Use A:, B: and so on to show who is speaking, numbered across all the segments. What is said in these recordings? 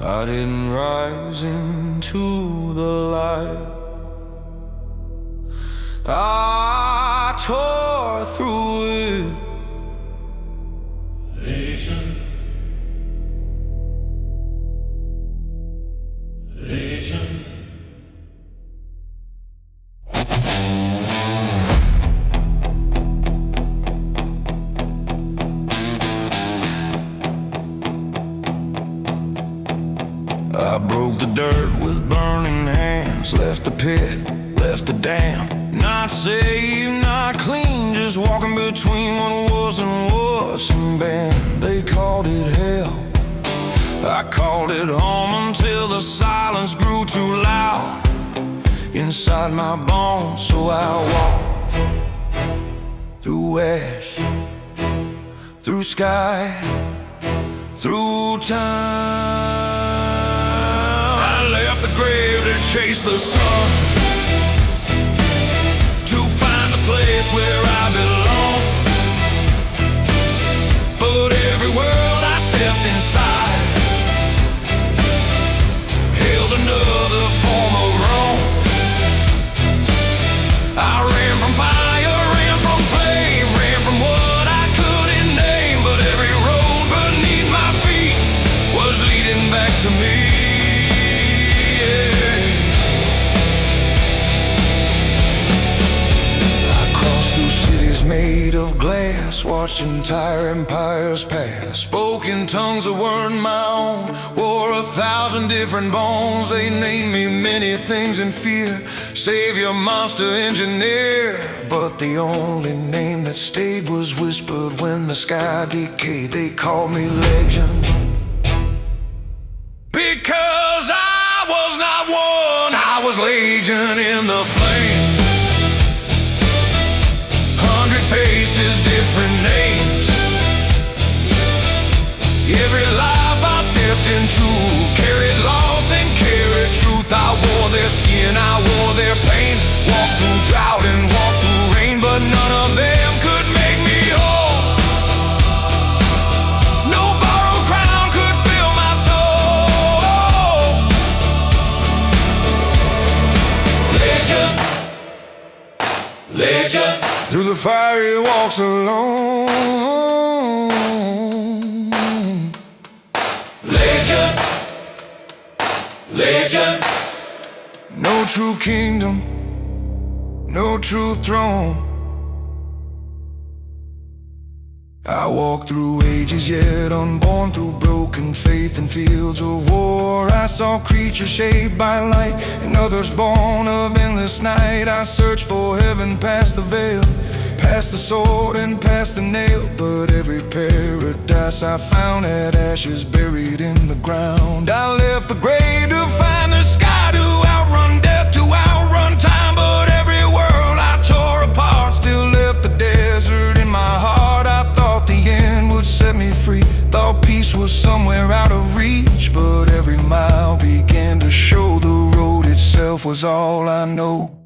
A: I didn't rise into the light. I tore through it. Legion, Legion. I broke the dirt with burning hands, left the pit, left the dam. Not saved, not clean, just walking between what was and what's in band. They called it hell, I called it home until the silence grew too loud inside my bones. So I walked through ash, through sky, through time. I left the grave to chase the sun, to find the place where I belong. But every world I stepped inside held another form of wrong. I ran from fire, ran from flame, ran from what I couldn't name. But every road beneath my feet was leading back to me. Made of glass, watched entire empires pass. Spoke in tongues that weren't my own, wore 1,000 different bones. They named me many things in fear, savior, monster, engineer. But the only name that stayed was whispered when the sky decayed. They called me legend, because I was not one, I was legion in the flame. Faces, different names. Every life I stepped into carried loss and carried truth. I wore their skin, I wore their pain. Walked through drought and walked through rain, but none of them could make me whole. No borrowed crown could fill my soul. Legend, legend. Through the fire he walks alone. Legend, legend. No true kingdom, no true throne. I walk through ages yet unborn, through broken faith and fields of war. I saw creatures shaped by light and others born of endless night. I searched for heaven past the veil, past the sword and past the nail. But every paradise I found had ashes buried in the ground. I left the grave to find the sky, to outrun death, to outrun time. But every world I tore apart still left the desert in my heart. I thought the end would set me free, thought peace was somewhere out of reach. But every mile began to show the road itself was all I know.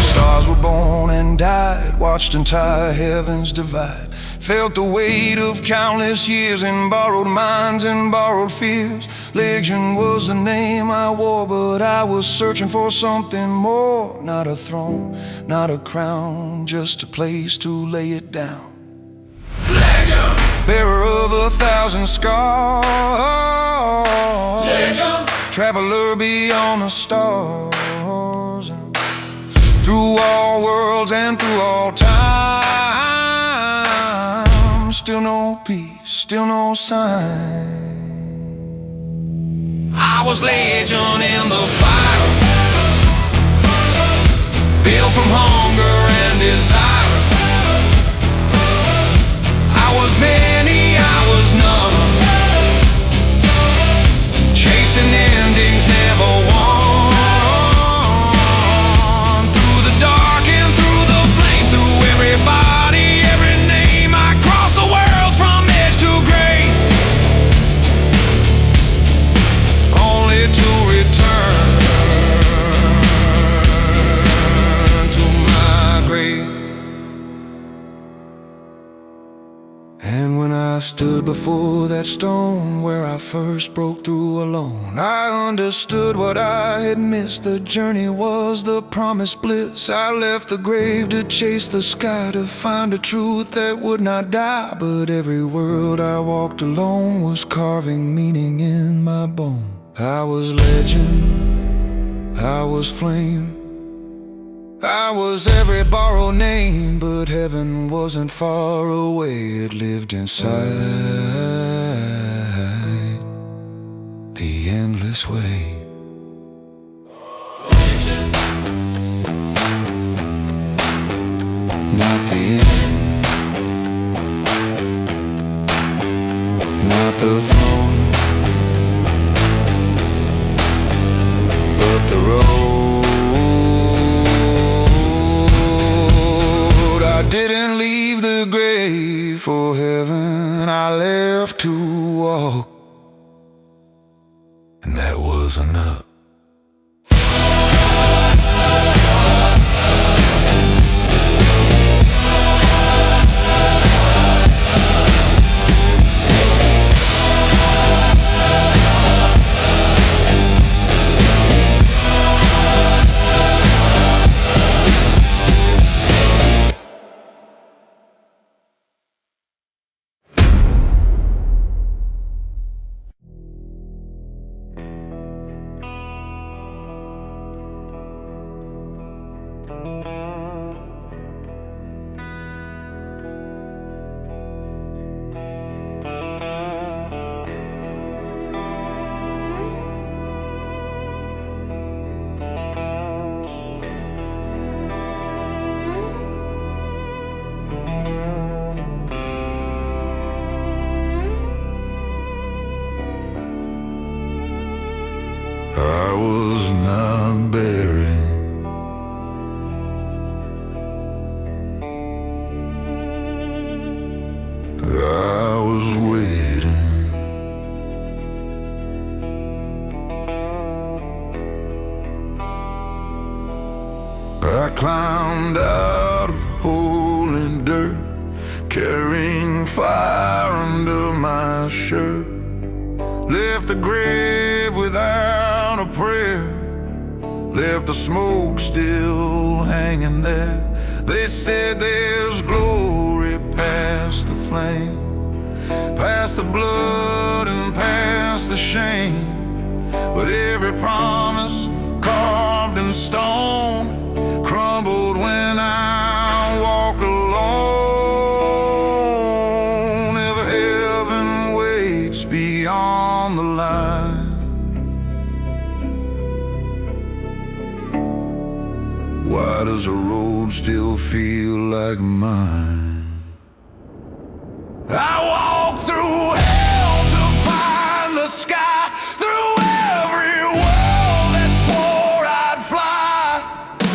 A: Stars were born and died, watched entire heavens divide. Felt the weight of countless years in borrowed minds and borrowed fears. Legion was the name I wore, but I was searching for something more. Not a throne, not a crown, just a place to lay it down. Legion, bearer of 1,000 scars. Legion, traveler beyond the stars. Through all worlds and through all time, still no peace, still no sign. I was legion in the fire, built from hunger and desire. I was many, I was none, chasing endings never won. Everybody, every name, I crossed the world. stood before that stone where I first broke through alone. I understood what I had missed. The journey was the promised bliss. I left the grave to chase the sky, to find a truth that would not die. But every world I walked alone was carving meaning in my bone. I was legend, I was flame, I was every borrowed name. But heaven wasn't far away, it lived inside the endless way. Not the end, not the throne, but the road. I didn't leave the grave for heaven, I left to walk, and that was enough. I was not buried, I was waiting. I climbed out of hole in dirt, carrying fire under my shirt. Left the grave without a prayer, left the smoke still hanging there. They said there's glory past the flame, past the blood and past the shame. But every promise carved in stone crumbled when I walk alone. If heaven waits beyond the line, why does the road still feel like mine? I walk through hell to find the sky, through every wall that swore I'd fly.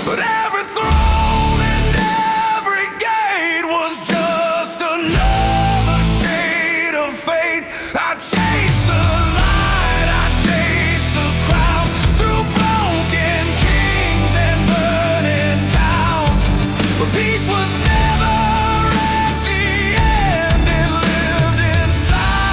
A: But every throne and every gate was just another shade of fate. I chased the light, I chased the crown, through broken kings and burning towns. But peace was never at the end, it lived inside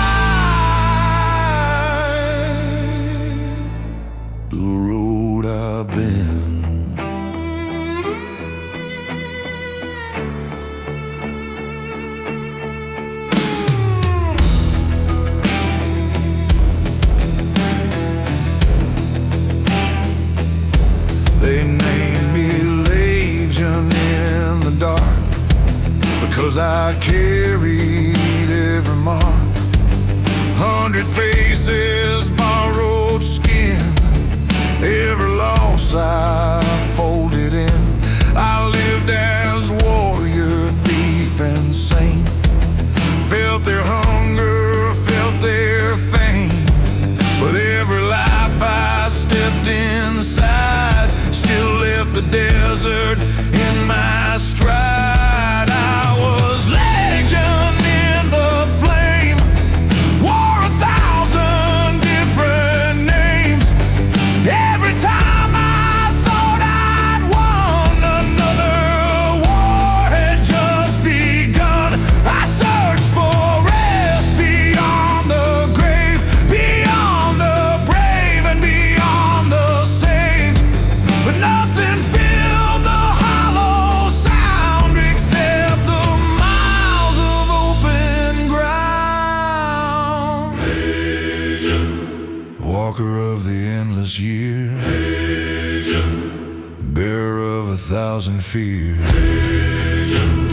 A: walker of the endless year, Legion. Bearer of 1,000 fears, Legion.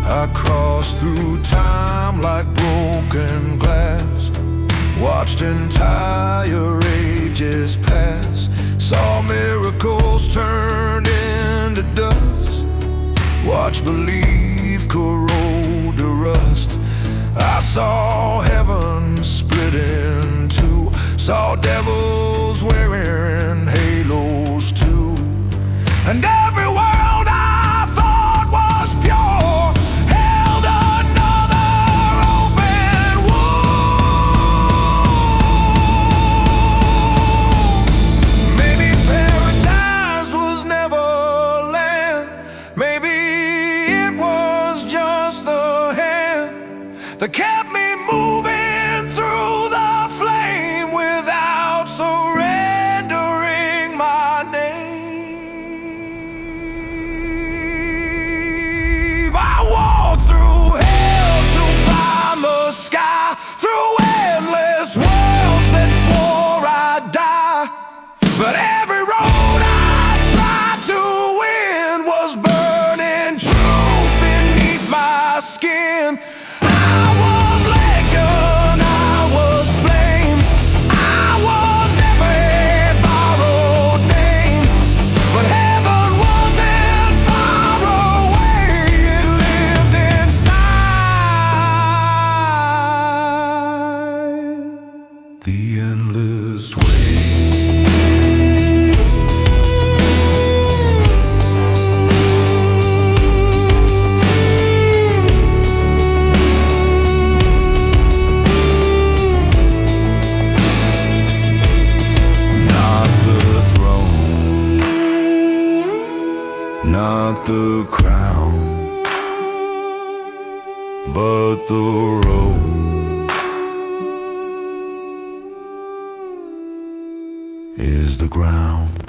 A: I crossed through time like broken glass, watched entire ages pass, saw miracles turn into dust, watched belief corrode to rust. I saw heaven split in two, saw devils wearing halos too, and every world I thought was pure held another open wound. Maybe paradise was never land, maybe it was just the hand that kept me moving through the flame without surrendering my name. I walked through hell to find the sky, through endless worlds that swore I'd die, but every road I tried to win was burning true beneath my skin. I was legion, I was flame, I was every borrowed name, but heaven wasn't far away, it lived inside the endless way. Not the throne, not the crown, but the road is the ground.